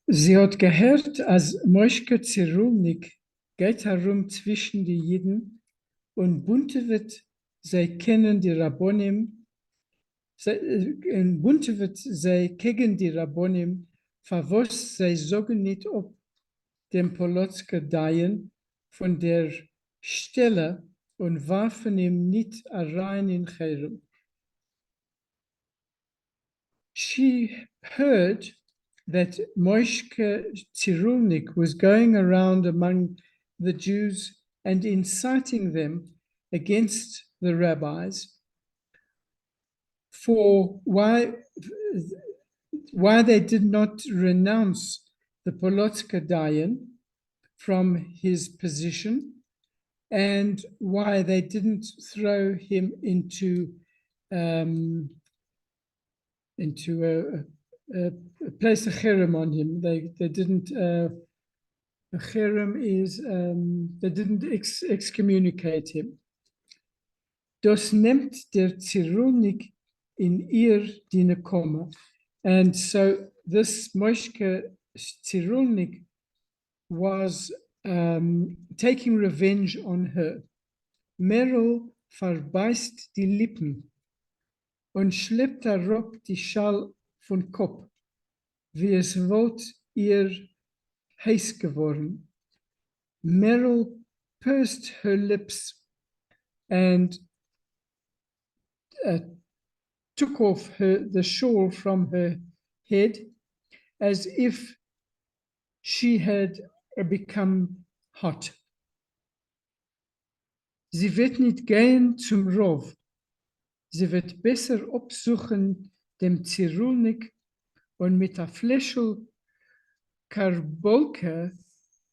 Sie hat gehört, als Moschke Zerulnik geht herum zwischen die Jiden und bunte wird, sie kennen die Rabbonim, bunte wird, sie gegen die Rabbonim, verwas sie sagen nicht ob dem Polotsker Dayen von der Stelle und warfen ihm nicht rein in Cherem. She heard that Moishke Tzirulnik was going around among the Jews and inciting them against the rabbis for why they did not renounce the Polotska Dayan from his position and why they didn't throw him into place a cherem on him. They didn't. A cherem is they didn't excommunicate him. Das nimmt der Zirulnik in ihr die Komme. And so this Moshke Zirulnik was taking revenge on her. Merel verbeißt die Lippen und schleppt herab die Schal von Kopf, wie es wollt ihr heiß geworden. Merel pursed her lips and took off the shawl from her head as if she had become hot. Sie wird nicht gehen zum Rov. Sie wird besser absuchen dem Zirulnik und mit der Fläschel Karbolke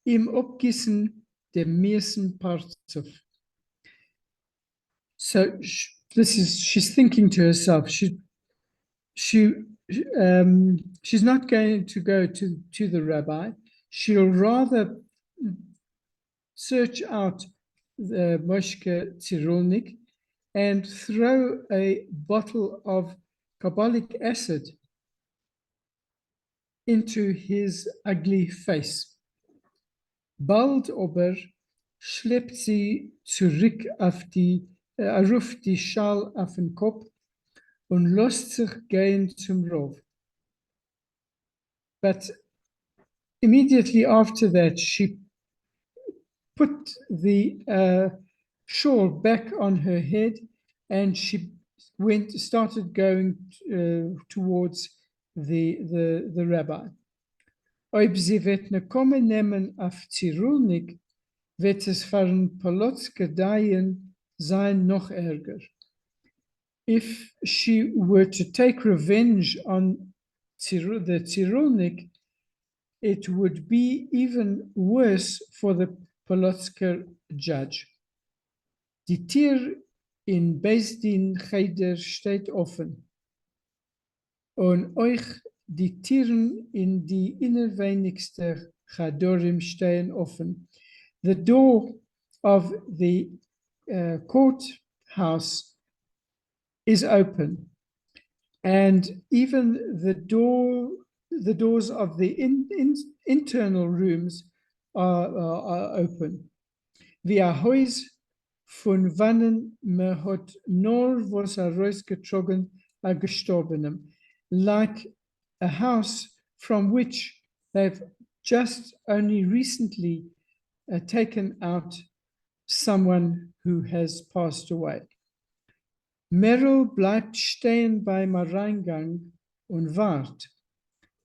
ihm abgießen dem Miesen Parzuf. So she's thinking to herself, she's not going to go to the rabbi. She'll rather search out the Moshke Tzirulnik and throw a bottle of carbolic acid into his ugly face. Bald aber schleppt sie zurück auf die Schal auf den Kopf und lässt sich gehen zum Rov. But immediately after that, she put the shawl back on her head and she started going towards the rabbi. Ob sie wird ne kommen nehmen auf Zirulnik, wird es von Polotske Dayen sein noch ärger. If she were to take revenge on the Zirulnik, it would be even worse for the Polotsker judge. Die Tür in Beis-Din Cheder steht offen. Und euch die Türen in die innerwenigste Chadorim stehen offen. The door of the courthouse is open, and even the doors of the internal rooms are open. Wie ein Haus von wannen me hat nur was rausgetrogen a gestorbenem, like a house from which they've just only recently taken out someone who has passed away. Merel bleibt stehen beim Reingang und wart,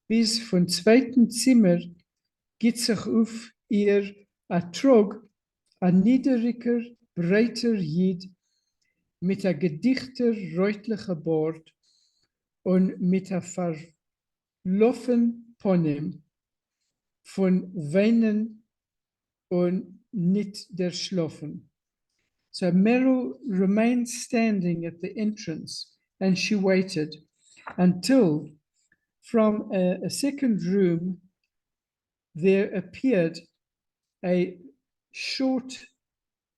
bis vom zweiten Zimmer geht sich auf ihr a Trog, a niederiger, breiter Jid mit a gedichter, reutlicher Bord und mit a verloffen Ponem von Weinen und nicht der Schloffen. So Merel remained standing at the entrance and she waited until from a second room there appeared a short,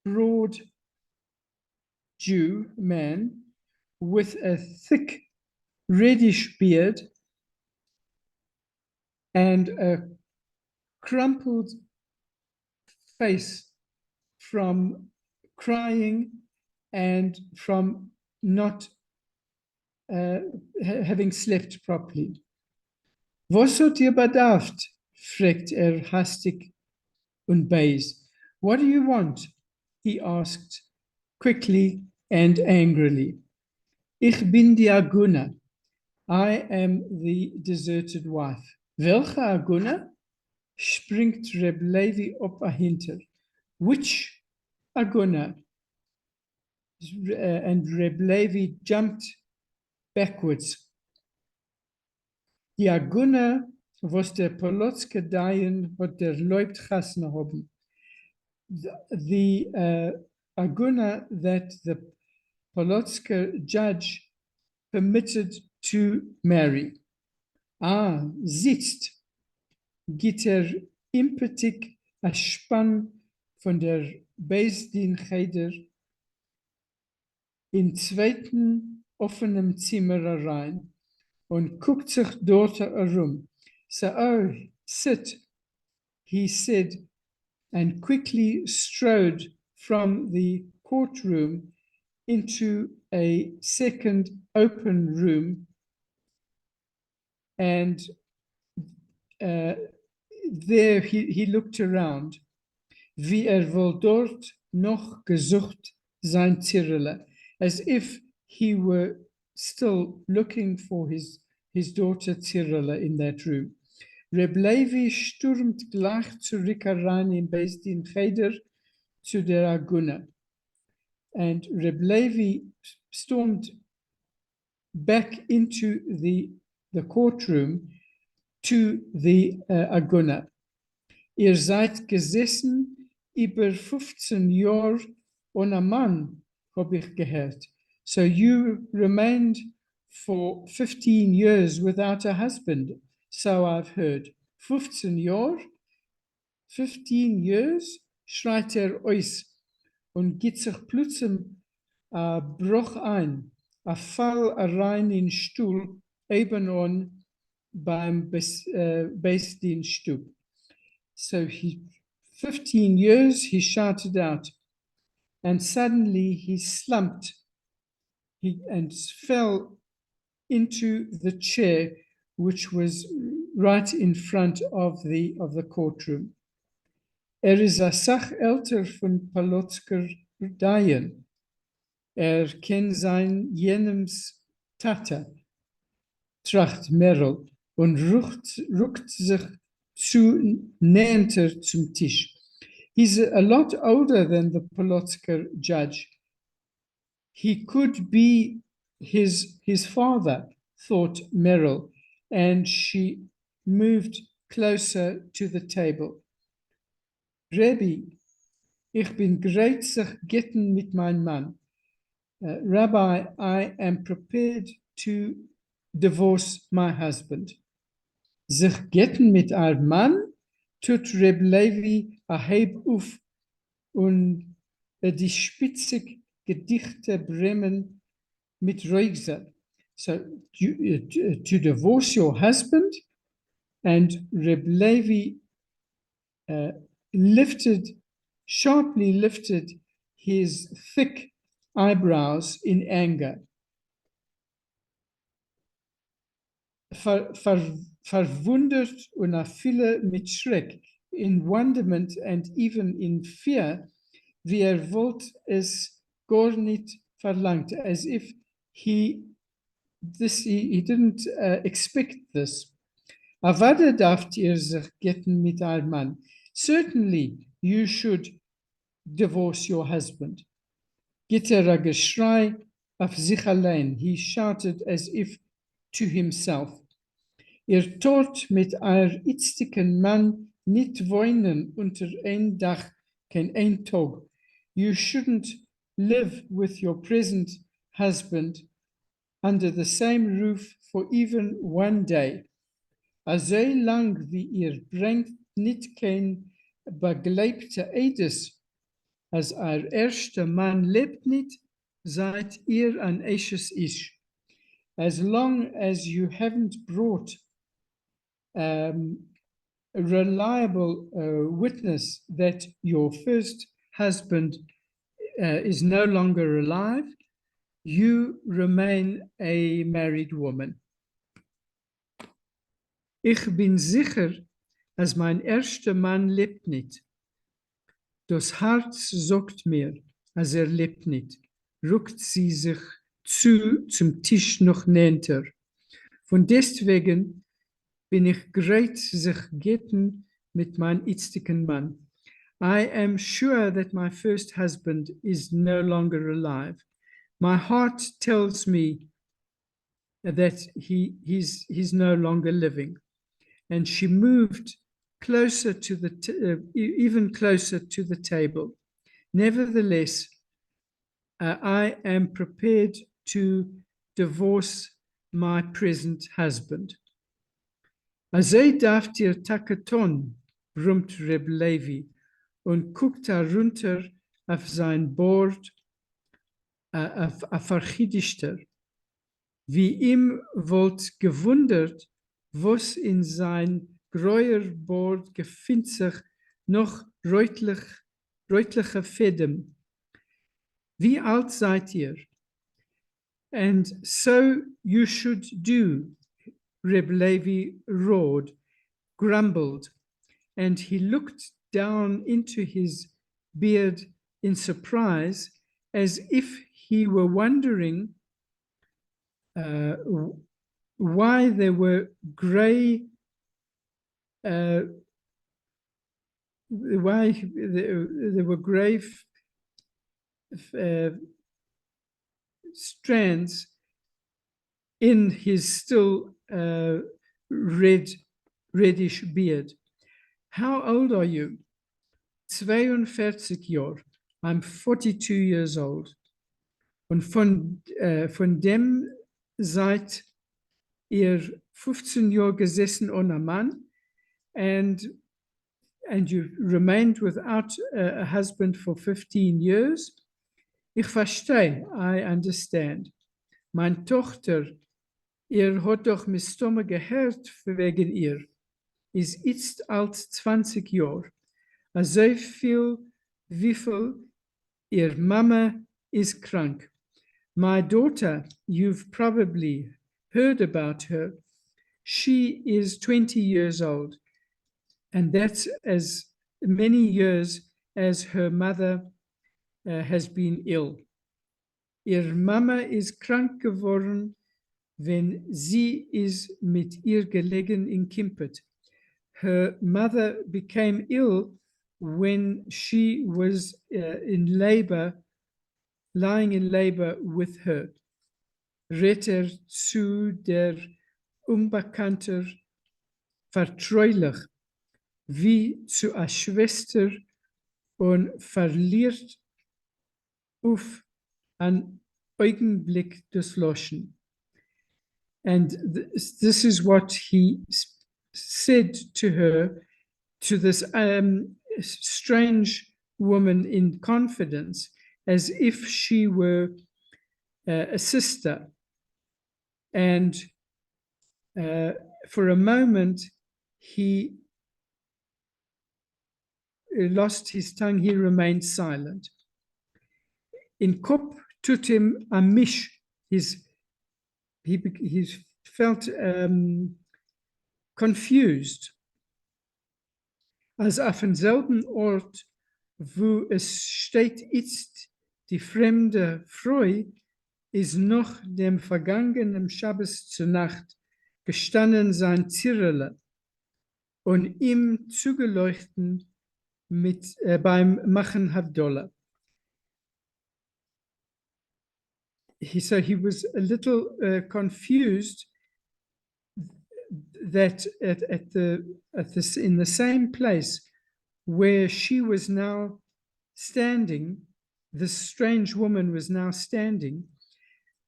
broad Jew man with a thick reddish beard and a crumpled face from crying and from not having slept properly. Was hat ihr bedarft? Fragt hastig und base. What do you want? He asked quickly and angrily. Ich bin die Agune. I am the deserted wife. Welche Agune? Springt Reb Levi op ahinter. Which Agune? And Reb Levi jumped backwards. Die Agune was der Polotske Dayen hat der Leubt Chasna haben. The Agune that the Polotske judge permitted to marry. Sitzt, geht impetig a Spann von der Beisdin-Cheder in zweiten offenem Zimmer rein und guckt sich dort herum. So, sit, he said, and quickly strode from the courtroom into a second open room, and there he looked around. Wie wohl dort noch gesucht sein Cyrilla, as if he were still looking for his daughter Cyrilla in that room. Reb Levi stürmt gleich zurück herein im Beisdin Cheder zu der Agune. And Reb Levi stormed back into the courtroom to the Agune. Ihr seid gesessen über 15 Jahre ohne Mann, habe ich gehört. So you remained for 15 years without a husband, so I've heard. 15 Jahre? 15 years? Schreit aus und geht sich plötzlich Bruch ein, Fall rein in den Stuhl, eben on beim Beisdienststub. So 15 years, he shouted out, and suddenly he slumped and fell into the chair, which was right in front of the courtroom. Is a Sach älter von Polotsker Dayen. Ken sein jenems Tata, tracht Merrill, und ruckt sich näher zum Tisch. He's a lot older than the Polotsker judge. He could be his father, thought Merrill, and she moved closer to the table. Rebbe, ich bin bereit, sich getten mit meinem Mann. Rabbi, I am prepared to divorce my husband. Sich getten mit einem Mann, tut Reb Levi a Heb auf und die spitzig gedichte Bremen mit Reuxer. So, to divorce your husband, and Reb Levi sharply lifted his thick eyebrows in anger. Verwundert und a viele mit Schreck, in wonderment and even in fear, wie wollte es gar nicht verlangt, as if he didn't expect this. Avada darft ihr sich getten mit einem Mann. Certainly you should divorce your husband. Gitterer Geschrei auf sich allein. He shouted as if to himself. Ihr tot mit euer itzigen Mann nicht wohnen unter ein Dach, kein ein Tag. You shouldn't live with your present husband under the same roof for even one day. So lang wie ihr bringt nicht kein begleibter Eides, als euer erster Mann lebt nicht, seid ihr ein Eisches Isch. As long as you haven't brought a reliable witness that your first husband is no longer alive, you remain a married woman. Ich bin sicher, als mein erster Mann lebt nicht. Das Herz sagt mir, als lebt nicht. Rückt sie sich zum Tisch noch näher. Von deswegen bin ich bereit, sich geten mit meinem jetzigen Mann. I am sure that my first husband is no longer alive. My heart tells me that he's no longer living. And she moved closer to even closer to the table. Nevertheless, I am prepared to divorce my present husband. Azay darf dir Takaton, brummt Reb Levi und guckt herunter auf sein Bord, auf Archidichter. Wie ihm wollt gewundert, was in sein greuer Bord gefindt sich noch reutliche Fäden. Wie alt seid ihr? And so you should do, Reb Levi roared, grumbled, and he looked down into his beard in surprise, as if he were wondering why there were gray, strands in his still reddish beard. How old are you? 42 Jahre. I'm 42 years old. Und von dem seid ihr 15 Jahre gesessen ohne Mann, and you remained without a husband for 15 years. Ich verstehe, I understand. Meine Tochter, ihr hat doch mit Stimme gehört wegen ihr, ist jetzt alt 20 Jahre. So viel, wie viel ihr Mama ist krank. My daughter, you've probably heard about her. She is 20 years old, and that's as many years as her mother has been ill. Ihr Mama ist krank geworden, wenn sie ist mit ihr gelegen in Kimpet. Her mother became ill when she was in labor, lying in labor with her. Retter zu der Unbekannter vertreulich, wie zu einer Schwester, und verliert auf einen Augenblick das Loschen. And this is what he said to her, to this strange woman in confidence, as if she were a sister. And for a moment, he lost his tongue, he remained silent. In Kop tut him a mish, he felt confused. Als auf demselben Ort, wo es steht, ist die fremde Freu, ist noch dem vergangenen Schabbos zur Nacht gestanden sein Zirrele und ihm zugeleuchtet beim Machen Havdolah. So he was a little confused that in the same place where she was now standing, this strange woman was now standing.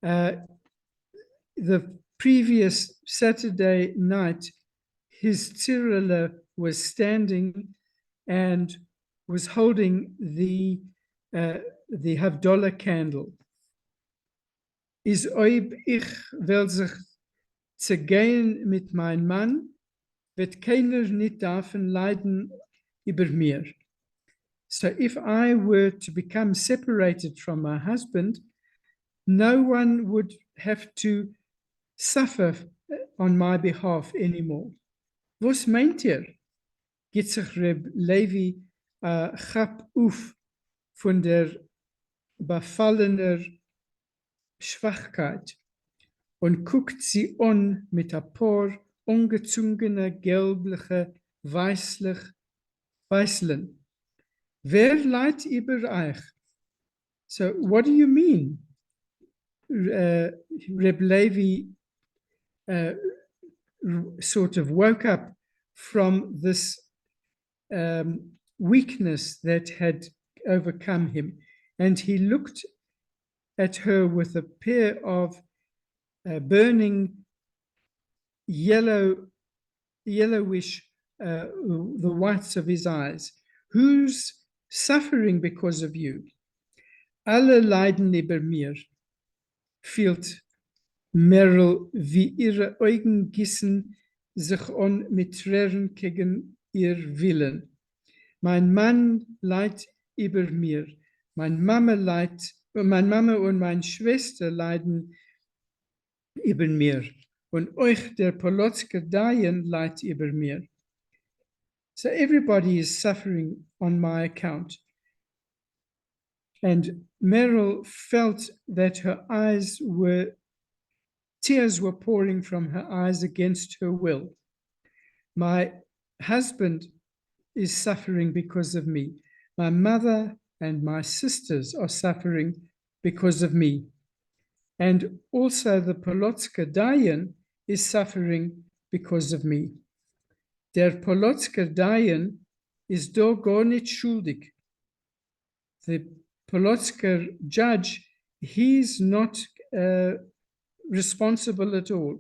The previous Saturday night, his tzirala was standing and was holding the Havdolah candle. Is oib ich will sich zu gehen mit meinem Mann, wird keiner nicht davon leiden über mir. So if I were to become separated from my husband, no one would have to suffer on my behalf anymore. Was meint ihr? Geht sich Reb Levi Chap auf von der befallener Schwachkeit und guckt sie an mit ein paar ungezogene, gelbliche, Weißlen. Wer leidet über euch? So, what do you mean? Reb Levi sort of woke up from this weakness that had overcome him, and he looked at her with a pair of burning yellowish, the whites of his eyes. Who's suffering because of you? Alle leiden über mir, fühlt Merrill, wie ihre Augen gießen sich an mit Tränen gegen ihr Willen. Mein Mann leidet über mir, meine Mama und meine Schwester leiden über mir und euch, der Polotsker Dayan, leidet über mir. So everybody is suffering on my account. And Merrill felt that tears were pouring from her eyes against her will. My husband is suffering because of me. My mother and my sisters are suffering because of me. And also the Polotsker Dayan is suffering because of me. Der Polotsker Dayan is do gar nicht schuldig. The Polotsker judge, he's not responsible at all.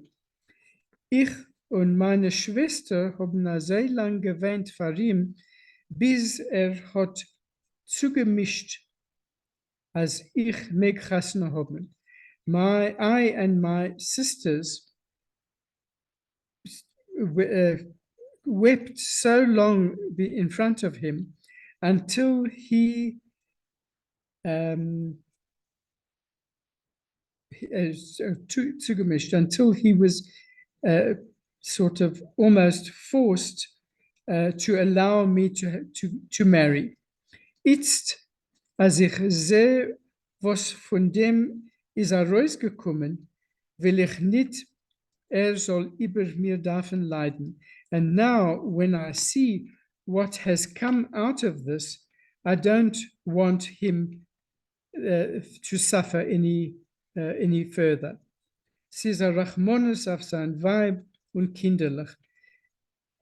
Ich und meine Schwester haben sehr lang geweint vor ihm, bis hat zugemischt, als ich mitgegessen habe. I and my sisters wept so long in front of him until he zugemischt, until he was sort of almost forced to allow me to marry. Jetzt, als ich sehe, was von dem ist herausgekommen, will ich nicht, soll über mir davon leiden. And now, when I see what has come out of this, I don't want him to suffer any further. Sie ist Rachmanis auf sein Weib und kinderlich.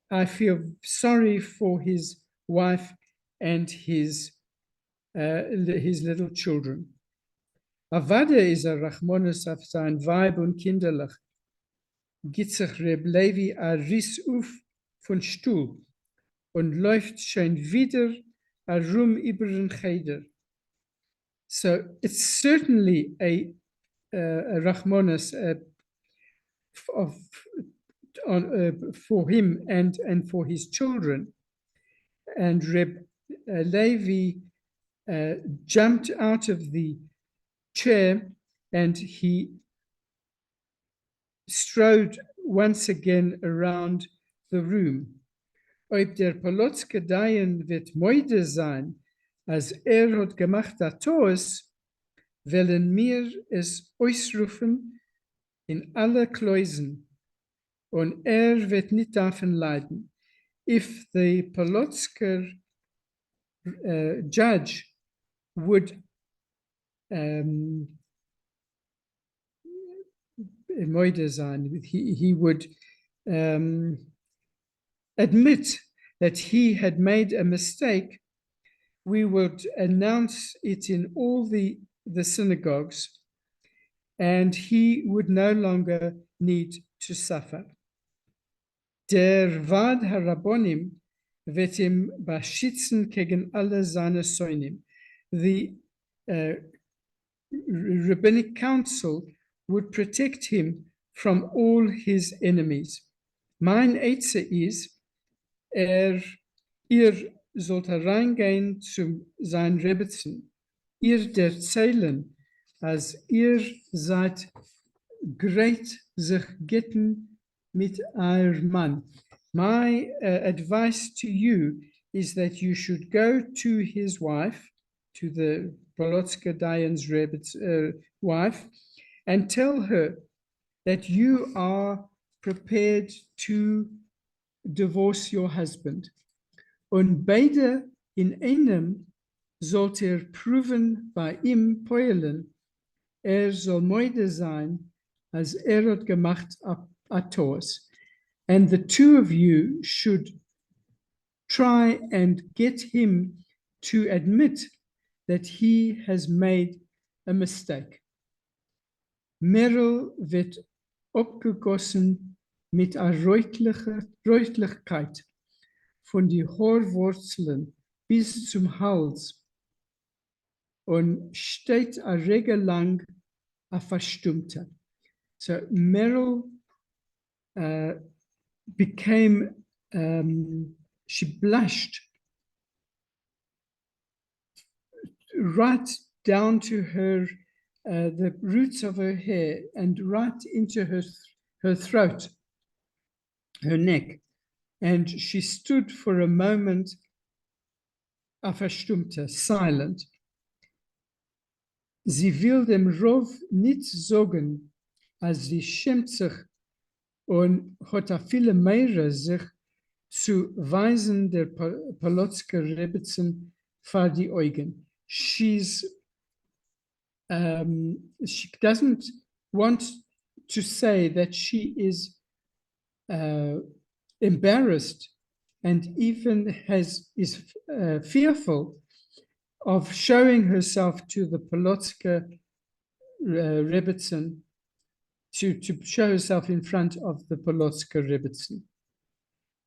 I feel sorry for his wife and his little children. Avada is Rachmanis auf sein Weib und kinderlich. Geht sich Reb Levi a Riss auf von Stuhl und läuft schon wieder herum über den Cheder. So it's certainly a Rachmanis for him and for his children. And Reb Levi jumped out of the chair and he strode once again around the room. Ob der Polotsker Dayan wird moide sein, als hat gemacht hat, wollen wir es ausrufen in alle Kleusen, und wird nicht davon leiden. If the Polotsker judge would he would admit that he had made a mistake, we would announce it in all the synagogues, and he would no longer need to suffer. Der Vad HaRabbonim wird ihm beschützen gegen alle seine Sonim. The rabbinic council would protect him from all his enemies. Mein Eize ist, ihr sollt reingehen zu sein Rebbetzin. Ihr erzählen, als ihr seid great sich getten mit euer Mann. My advice to you is that you should go to his wife, to the Polotska Dayan's Rebbe's wife, and tell her that you are prepared to divorce your husband. Und beide in einem sollt ihr prüfen bei ihm peulen, soll moide sein, als hat gemacht atos. And the two of you should try and get him to admit that he has made a mistake. Merel wird abgegossen mit einer Reutlichkeit von die Haarwurzeln bis zum Hals und steht eine Regel lang verstummte. So Meryl became, she blushed right down to her, the roots of her hair and right into her throat, her neck. And she stood for a moment, verstummte, silent. Sie will dem Rov nicht sagen, als sie schämt sich und hat viele mehr sich zu weisen der Polotska Rebbetzin vor die Augen. She doesn't want to say that she is embarrassed and even is fearful of showing herself to the Polotska Rebbetzin, to show herself in front of the Polotska Rebbetzin.